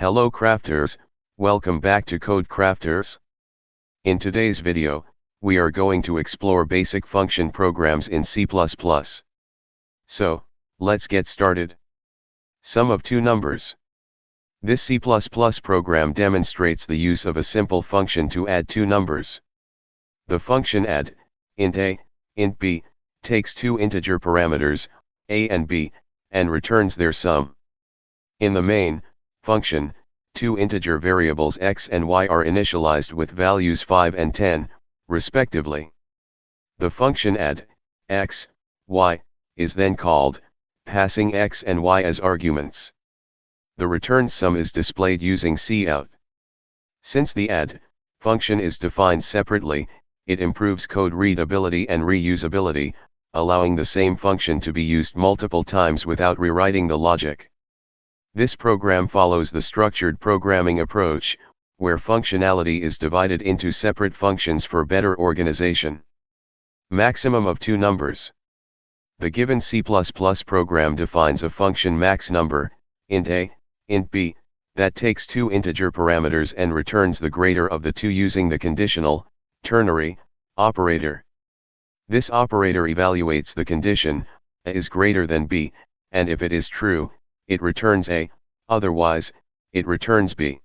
Hello crafters, welcome back to Code Crafters. In today's video, we are going to explore basic function programs in C++. So, let's get started. Sum of two numbers. This C++ program demonstrates the use of a simple function to add two numbers. The function add, int a, int b, takes two integer parameters, a and b, and returns their sum. In the main function, two integer variables x and y are initialized with values 5 and 10, respectively. The function add, x, y, is then called, passing x and y as arguments. The returned sum is displayed using cout. Since the add function is defined separately, it improves code readability and reusability, allowing the same function to be used multiple times without rewriting the logic. This program follows the structured programming approach, where functionality is divided into separate functions for better organization. Maximum of two numbers. The given C++ program defines a function max number, int a, int b, that takes two integer parameters and returns the greater of the two using the conditional, ternary, operator. This operator evaluates the condition, a is greater than b, and if it is true, it returns a, otherwise, it returns b.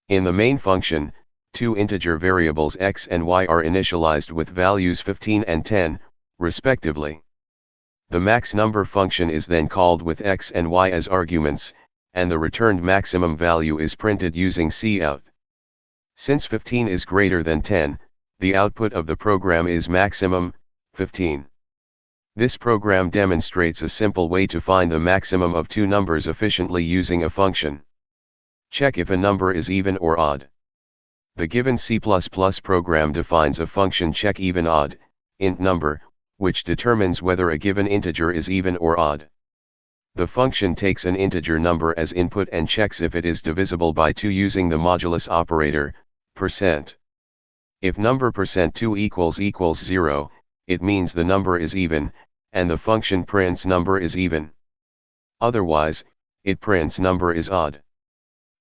In the main function, two integer variables x and y are initialized with values 15 and 10, respectively. The max number function is then called with x and y as arguments, and the returned maximum value is printed using cout. Since 15 is greater than 10, the output of the program is maximum, 15. This program demonstrates a simple way to find the maximum of two numbers efficiently using a function. Check if a number is even or odd. The given C++ program defines a function check even odd, int number, which determines whether a given integer is even or odd. The function takes an integer number as input and checks if it is divisible by 2 using the modulus operator, %. If number %2 equals 0, it means the number is even, and the function prints number is even. Otherwise, it prints number is odd.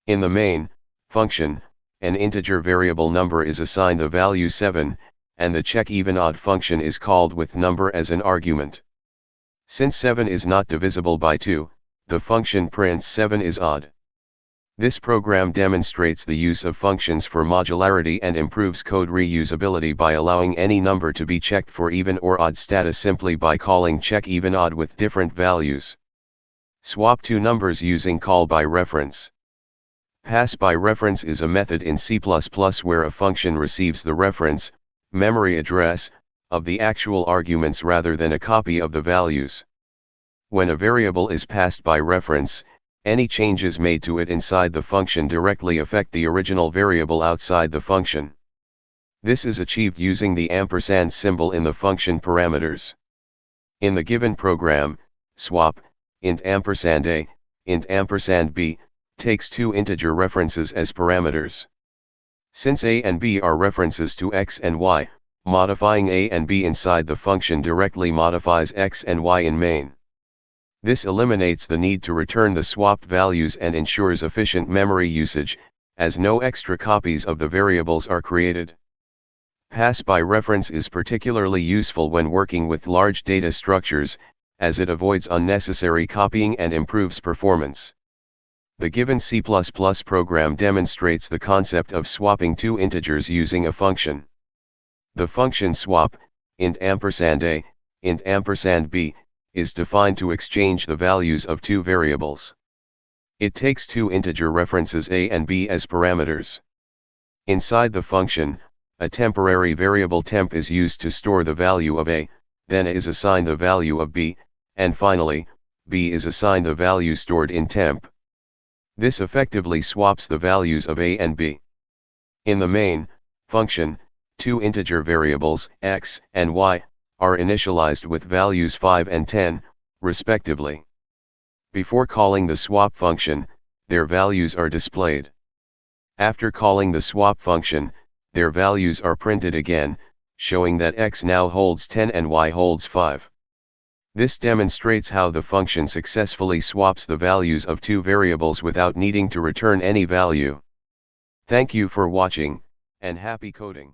In the main function, an integer variable number is assigned the value 7, and the check even odd function is called with number as an argument. Since 7 is not divisible by 2, the function prints 7 is odd. This program demonstrates the use of functions for modularity and improves code reusability by allowing any number to be checked for even or odd status simply by calling check even odd with different values. Swap two numbers using call by reference. Pass by reference is a method in C++ where a function receives the reference, memory address, of the actual arguments rather than a copy of the values. When a variable is passed by reference, any changes made to it inside the function directly affect the original variable outside the function. This is achieved using the ampersand symbol in the function parameters. In the given program, swap, int ampersand a, int ampersand b, takes two integer references as parameters. Since a and b are references to x and y, modifying a and b inside the function directly modifies x and y in main. This eliminates the need to return the swapped values and ensures efficient memory usage, as no extra copies of the variables are created. Pass by reference is particularly useful when working with large data structures, as it avoids unnecessary copying and improves performance. The given C++ program demonstrates the concept of swapping two integers using a function. The function swap, int ampersand a, int ampersand b, is defined to exchange the values of two variables. It takes two integer references a and b as parameters. Inside the function, a temporary variable temp is used to store the value of a, then a is assigned the value of b, and finally, b is assigned the value stored in temp. This effectively swaps the values of a and b. In the main function, two integer variables, x and y, are initialized with values 5 and 10, respectively. Before calling the swap function, their values are displayed. After calling the swap function, their values are printed again, showing that x now holds 10 and y holds 5. This demonstrates how the function successfully swaps the values of two variables without needing to return any value. Thank you for watching, and happy coding.